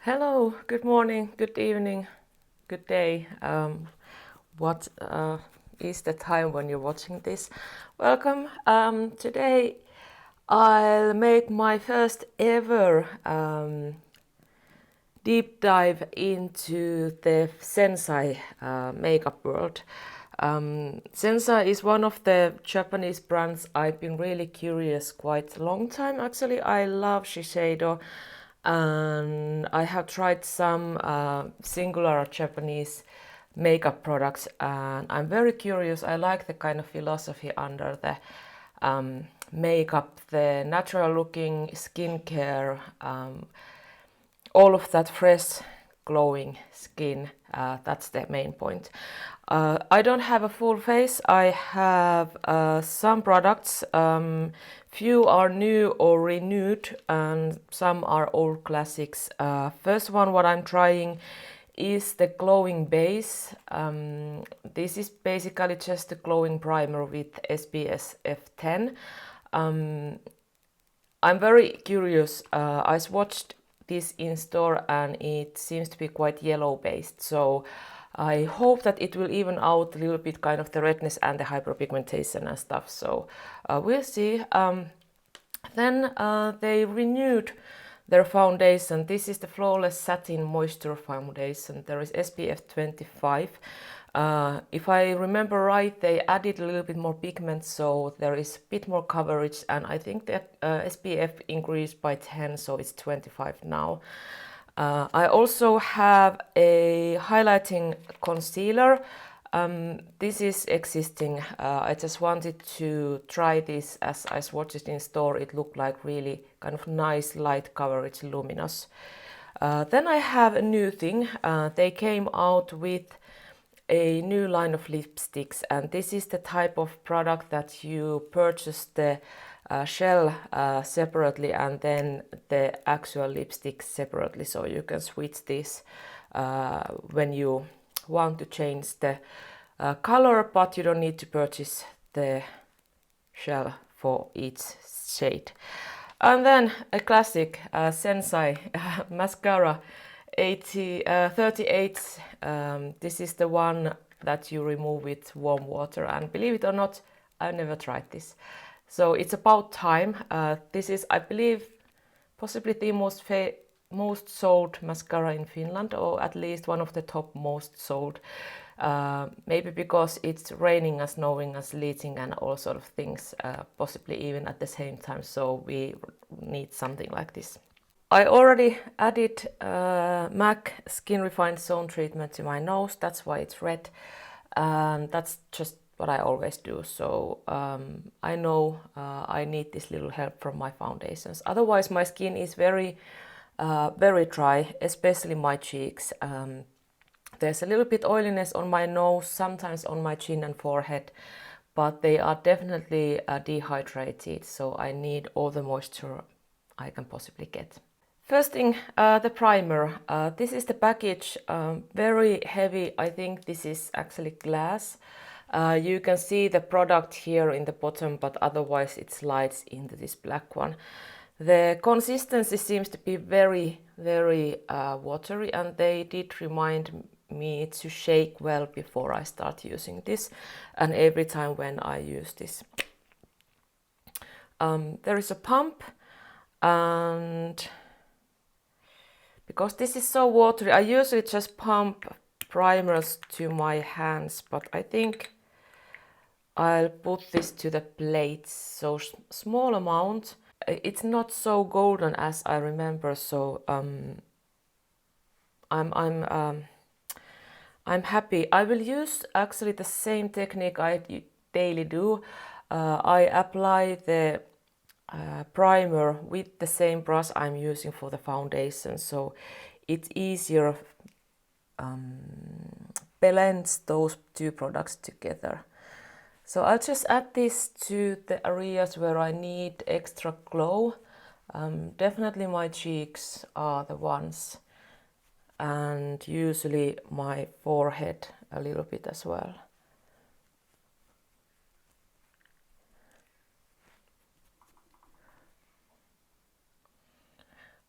Hello, good morning, good evening, good day. What is the time when you're watching this? Welcome. Today I'll make my first ever deep dive into the Sensai makeup world. Sensai is one of the Japanese brands I've been really curious quite a long time. Actually, I love Shiseido and I have tried some singular Japanese makeup products and I'm very curious. I like the kind of philosophy under the makeup, the natural looking skincare, all of that fresh glowing skin. That's the main point. I don't have a full face. I have some products. Few are new or renewed and some are old classics. First one what I'm trying is the glowing base. This is basically just a glowing primer with SPF 10. I'm very curious. I swatched this in store and it seems to be quite yellow based, so I hope that it will even out a little bit kind of the redness and the hyperpigmentation and stuff, so we'll see. Then they renewed their foundation. This is the Flawless Satin Moisture Foundation. There is SPF 25. If I remember right, they added a little bit more pigment, so there is a bit more coverage, and I think that SPF increased by 10, so it's 25 now. I also have a highlighting concealer. This is existing. I just wanted to try this as I swatched it in store. It looked like really kind of nice light coverage, luminous. Then I have a new thing. They came out with a new line of lipsticks, and this is the type of product that you purchase the shell separately and then the actual lipstick separately, so you can switch this when you want to change the color, but you don't need to purchase the shell for each shade. And then a classic Sensai mascara 38. This is the one that you remove with warm water, and believe it or not, I've never tried this. So it's about time. This is, I believe, possibly the most sold mascara in Finland, or at least one of the top most sold. Maybe because it's raining and snowing and sleeting and all sort of things, possibly even at the same time, so we need something like this. I already added MAC Skin Refined Zone Treatment to my nose, that's why it's red. That's just what I always do, so I know I need this little help from my foundations. Otherwise my skin is very dry, especially my cheeks. There's a little bit oiliness on my nose, sometimes on my chin and forehead, but they are definitely dehydrated, so I need all the moisture I can possibly get. First thing, the primer. This is the package, very heavy. I think this is actually glass. You can see the product here in the bottom, but otherwise it slides into this black one. The consistency seems to be very watery, and they did remind me to shake well before I start using this, and every time when I use this. There is a pump, and because this is so watery, I usually just pump primers to my hands, but I think I'll put this to the plates, so small amount. It's not so golden as I remember, so I'm happy. I will use actually the same technique I daily do. I apply the primer with the same brush I'm using for the foundation, so it's easier blends those two products together. So I'll just add this to the areas where I need extra glow. Definitely my cheeks are the ones, and usually my forehead a little bit as well.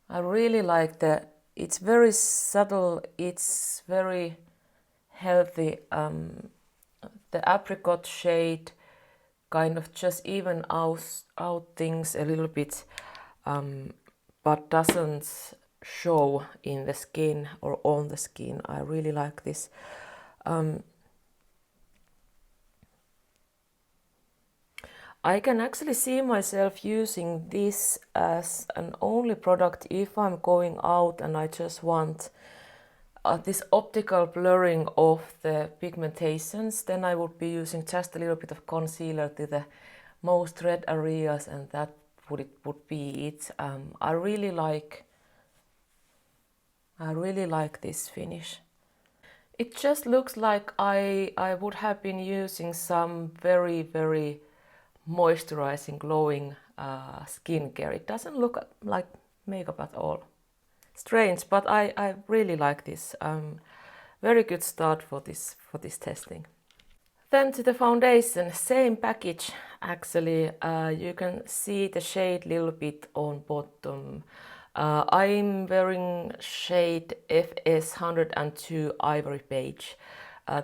I really like the It's very subtle, it's very healthy. The apricot shade kind of just even out things a little bit, but doesn't show in the skin or on the skin. I really like this. I can actually see myself using this as an only product if I'm going out and I just want this optical blurring of the pigmentations. Then I would be using just a little bit of concealer to the most red areas, and that would be it. I really like this finish. It just looks like I would have been using some very moisturizing, glowing skincare. It doesn't look like makeup at all. Strange, but I really like this. Very good start for this testing. Then to the foundation, same package actually. You can see the shade little bit on bottom. I'm wearing shade FS102 Ivory beige.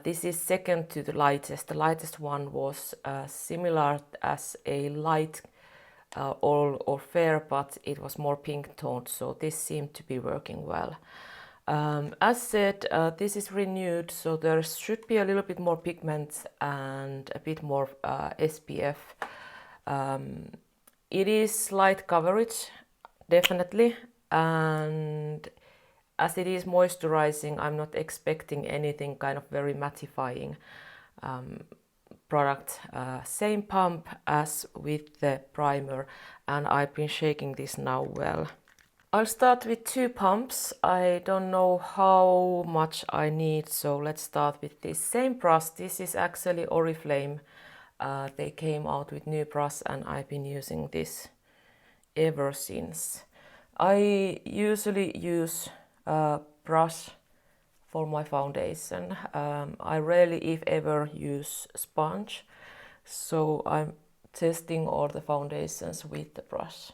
This is second to the lightest. The lightest one was similar as a light or fair, but it was more pink toned, so this seemed to be working well. As said, this is renewed, so there should be a little bit more pigment and a bit more SPF. It is light coverage, definitely, and as it is moisturizing, I'm not expecting anything kind of very mattifying product. Same pump as with the primer, and I've been shaking this now well. I'll start with 2 pumps. I don't know how much I need, so let's start with this same brush. This is actually Oriflame. They came out with new brush and I've been using this ever since. I usually use a brush for my foundation. I rarely, if ever, use sponge, so I'm testing all the foundations with the brush.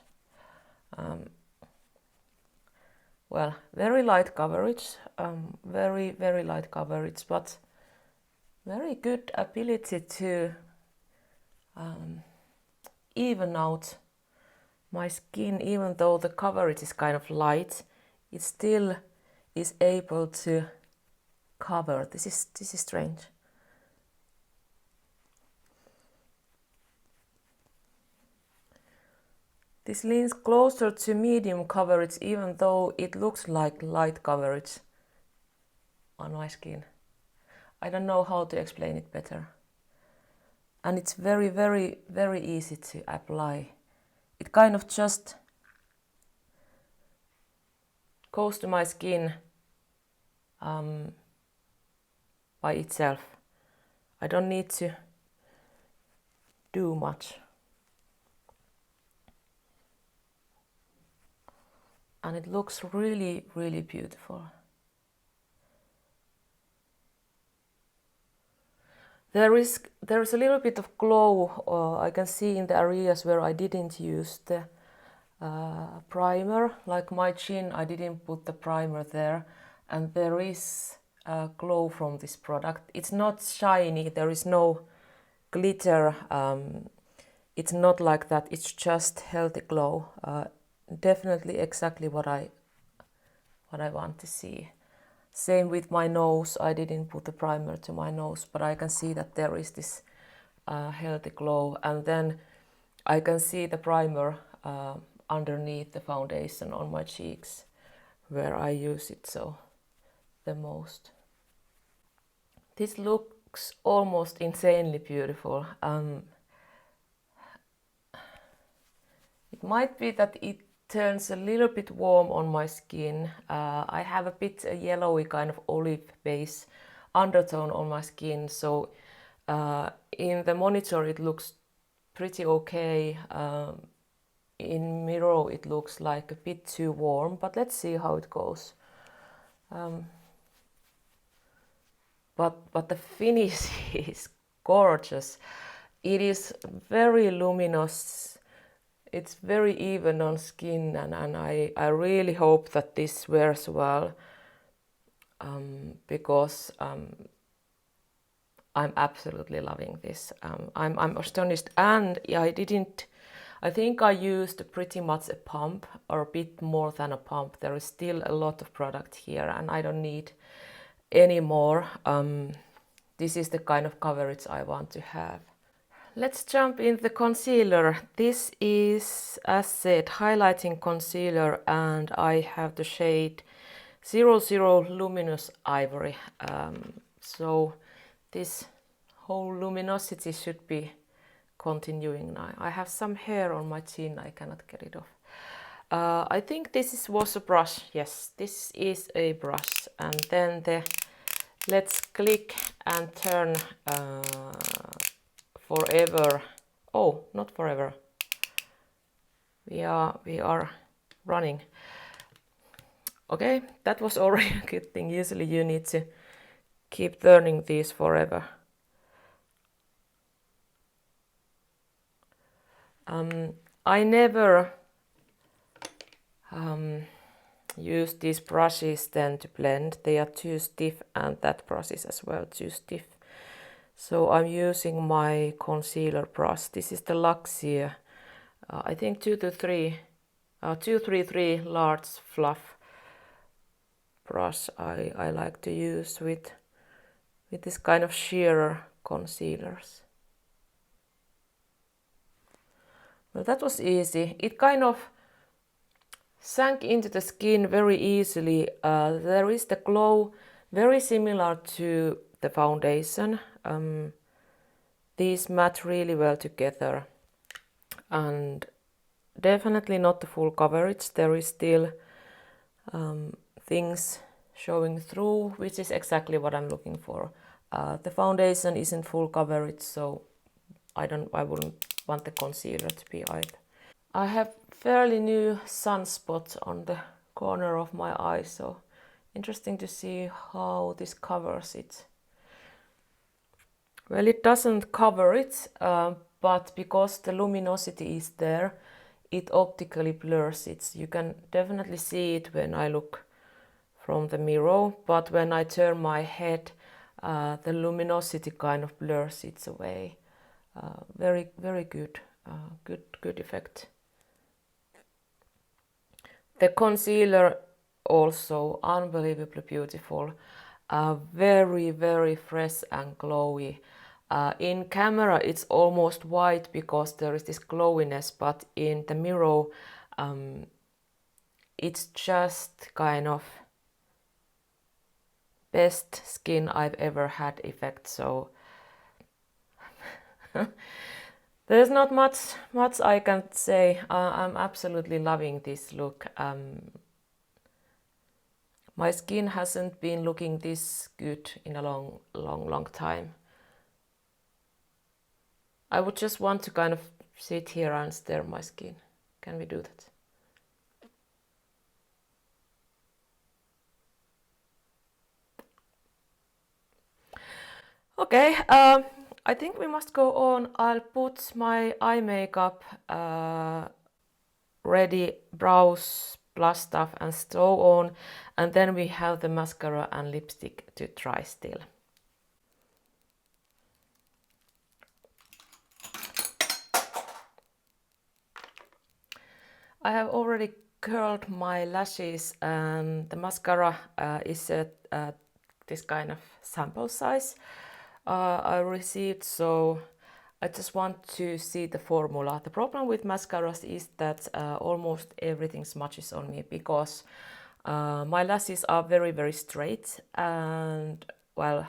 Well, very light coverage, very light coverage, but very good ability to even out my skin. Even though the coverage is kind of light, it still is able to cover. This is strange. This leans closer to medium coverage, even though it looks like light coverage on my skin. I don't know how to explain it better. And it's very easy to apply. It kind of just goes to my skin by itself. I don't need to do much. And it looks really beautiful. There is a little bit of glow I can see in the areas where I didn't use the primer. Like my chin, I didn't put the primer there, and there is glow from this product. It's not shiny, there is no glitter, it's not like that, it's just healthy glow. Definitely exactly what I want to see. Same with my nose. I didn't put the primer to my nose, but I can see that there is this healthy glow, and then I can see the primer underneath the foundation on my cheeks where I use it so the most. This looks almost insanely beautiful. It might be that it turns a little bit warm on my skin. I have a bit yellowy kind of olive base undertone on my skin, so in the monitor it looks pretty okay. In mirror it looks like a bit too warm, but let's see how it goes. But the finish is gorgeous. It is very luminous, It's very even on skin, and I really hope that this wears well, because I'm absolutely loving this. I'm astonished, and I think I used pretty much a pump, or a bit more than a pump. There is still a lot of product here and I don't need any more. This is the kind of coverage I want to have. Let's jump in the concealer. This is, as said, highlighting concealer, and I have the shade 00 Luminous Ivory. So this whole luminosity should be continuing now. I have some hair on my chin, I cannot get it off. I think this was a brush. Yes, this is a brush. And then let's click and turn forever. Oh, not forever. We are running. Okay, that was already a good thing. Usually you need to keep turning these forever. I never use these brushes then to blend. They are too stiff, and that brush is as well too stiff. So I'm using my concealer brush. This is the Luxia, I think 233 large fluff brush I like to use with this kind of sheerer concealers. Well, that was easy. It kind of sank into the skin very easily. There is the glow very similar to the foundation. These match really well together, and definitely not the full coverage. There is still things showing through, which is exactly what I'm looking for. The foundation isn't full coverage, so I wouldn't want the concealer to be either. I have fairly new sunspot on the corner of my eye, so interesting to see how this covers it. Well, it doesn't cover it, but because the luminosity is there, it optically blurs it. You can definitely see it when I look from the mirror, but when I turn my head, the luminosity kind of blurs it away. Very, very good, good effect. The concealer also unbelievably beautiful, very, very fresh and glowy. In camera it's almost white because there is this glowiness, but in the mirror it's just kind of best skin I've ever had effect. So there's not much I can say. I'm absolutely loving this look. My skin hasn't been looking this good in a long time. I would just want to kind of sit here and stare my skin. Can we do that? Okay, I think we must go on. I'll put my eye makeup ready, brows, blush stuff and so on, and then we have the mascara and lipstick to try still. I have already curled my lashes, and the mascara is this kind of sample size I received, so I just want to see the formula. The problem with mascaras is that almost everything smudges on me because my lashes are very straight, and well,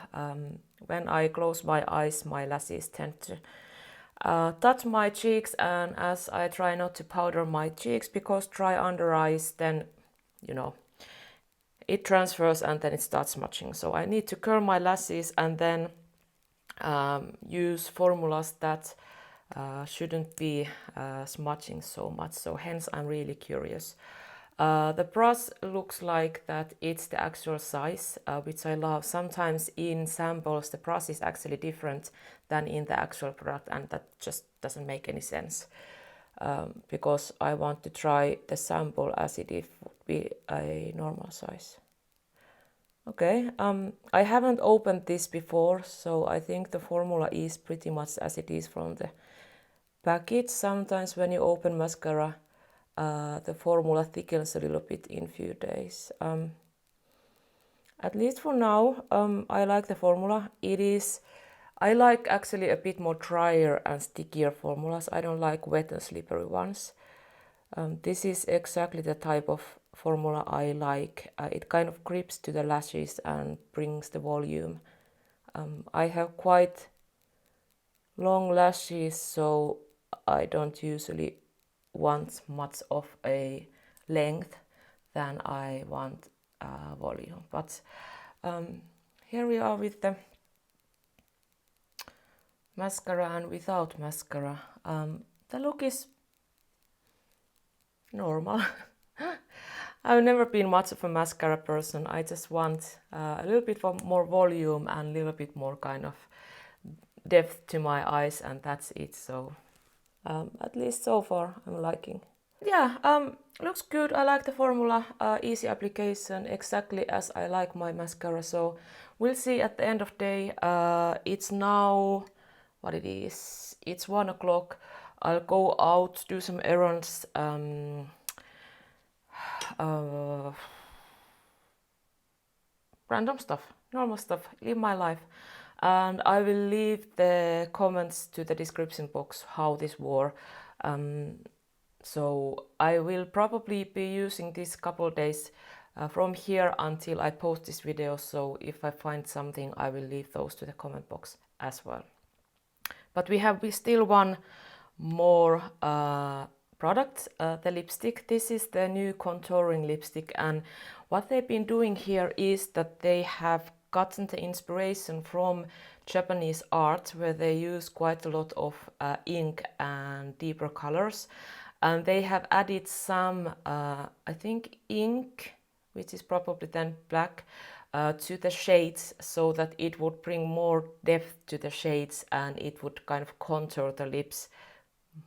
when I close my eyes my lashes tend to touch my cheeks, and as I try not to powder my cheeks because dry under eyes, then you know it transfers and then it starts smudging. So I need to curl my lashes and then use formulas that shouldn't be smudging so much. So hence I'm really curious. The brush looks like that it's the actual size, which I love. Sometimes in samples the brush is actually different than in the actual product, and that just doesn't make any sense. because I want to try the sample as it would be a normal size. Okay, I haven't opened this before, so I think the formula is pretty much as it is from the package. Sometimes when you open mascara, the formula thickens a little bit in few days. At least for now, I like the formula. I like actually a bit more drier and stickier formulas. I don't like wet and slippery ones. This is exactly the type of formula I like. It kind of grips to the lashes and brings the volume. I have quite long lashes, so I don't usually want much of a length than I want volume. But here we are with the mascara and without mascara. The look is normal. I've never been much of a mascara person. I just want a little bit more volume and a little bit more kind of depth to my eyes, and that's it. So at least so far I'm liking. Yeah, looks good. I like the formula, easy application, exactly as I like my mascara. So we'll see at the end of the day. It's now what it is. It's 1 o'clock. I'll go out, do some errands. Random stuff, normal stuff, live my life. And I will leave the comments to the description box how this wore. So I will probably be using this couple days from here until I post this video. So if I find something, I will leave those to the comment box as well. But we still one more product, the lipstick. This is the new contouring lipstick, and what they've been doing here is that they have gotten the inspiration from Japanese art, where they use quite a lot of ink and deeper colors, and they have added some I think ink, which is probably then black, to the shades, so that it would bring more depth to the shades and it would kind of contour the lips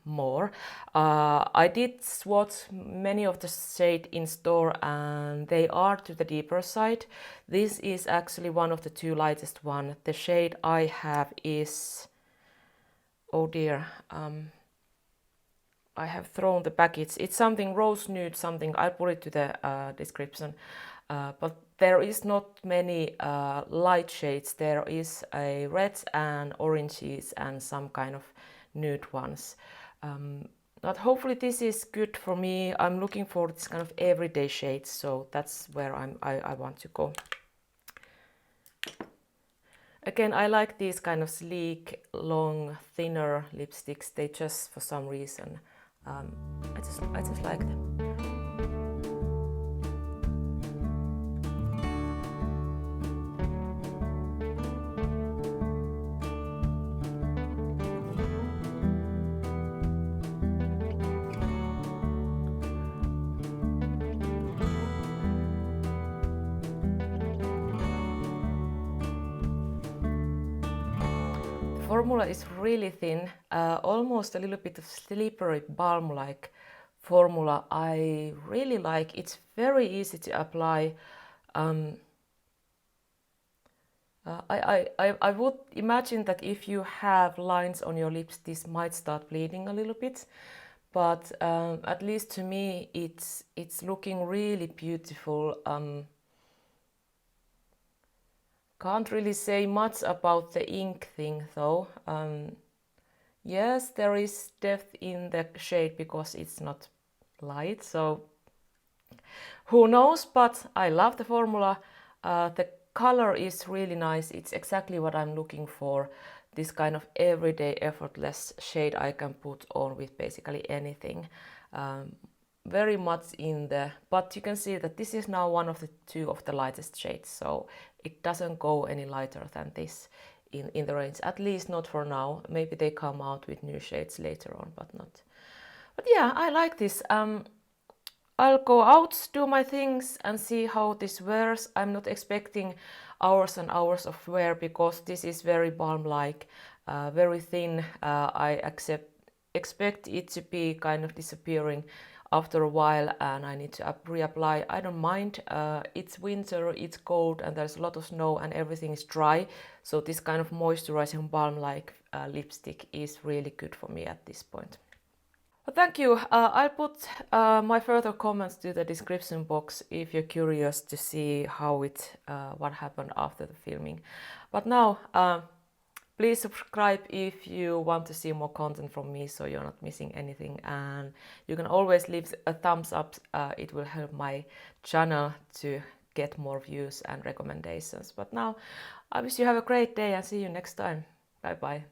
more. I did swatch many of the shade in store and they are to the deeper side. This is actually one of the two lightest one. The shade I have is, oh dear, I have thrown the package. It's something rose nude something. I'll put it to the description. But there is not many light shades. There is a reds and oranges and some kind of nude ones. But hopefully this is good for me. I'm looking for this kind of everyday shades, so that's where I want to go. Again, I like these kind of sleek, long, thinner lipsticks. They just, for some reason, I just like them. Formula is really thin, almost a little bit of slippery balm-like formula. I really like. It's very easy to apply. I would imagine that if you have lines on your lips, this might start bleeding a little bit, but at least to me, it's looking really beautiful. Can't really say much about the ink thing though. Yes, there is depth in the shade because it's not light, so who knows, but I love the formula. The color is really nice. It's exactly what I'm looking for. This kind of everyday effortless shade I can put on with basically anything. Very much in the, but you can see that this is now one of the two of the lightest shades, so it doesn't go any lighter than this in the range, at least not for now. Maybe they come out with new shades later on, but not. But yeah, I like this. I'll go out, do my things and see how this wears. I'm not expecting hours and hours of wear because this is very balm-like, very thin. I expect it to be kind of disappearing after a while and I need to reapply. I don't mind. It's winter, it's cold and there's a lot of snow and everything is dry. So this kind of moisturizing balm-like lipstick is really good for me at this point. Well, thank you. I'll put my further comments to the description box if you're curious to see how what happened after the filming. But now, please subscribe if you want to see more content from me so you're not missing anything. And you can always leave a thumbs up. It will help my channel to get more views and recommendations. But now, I wish you have a great day and see you next time. Bye bye.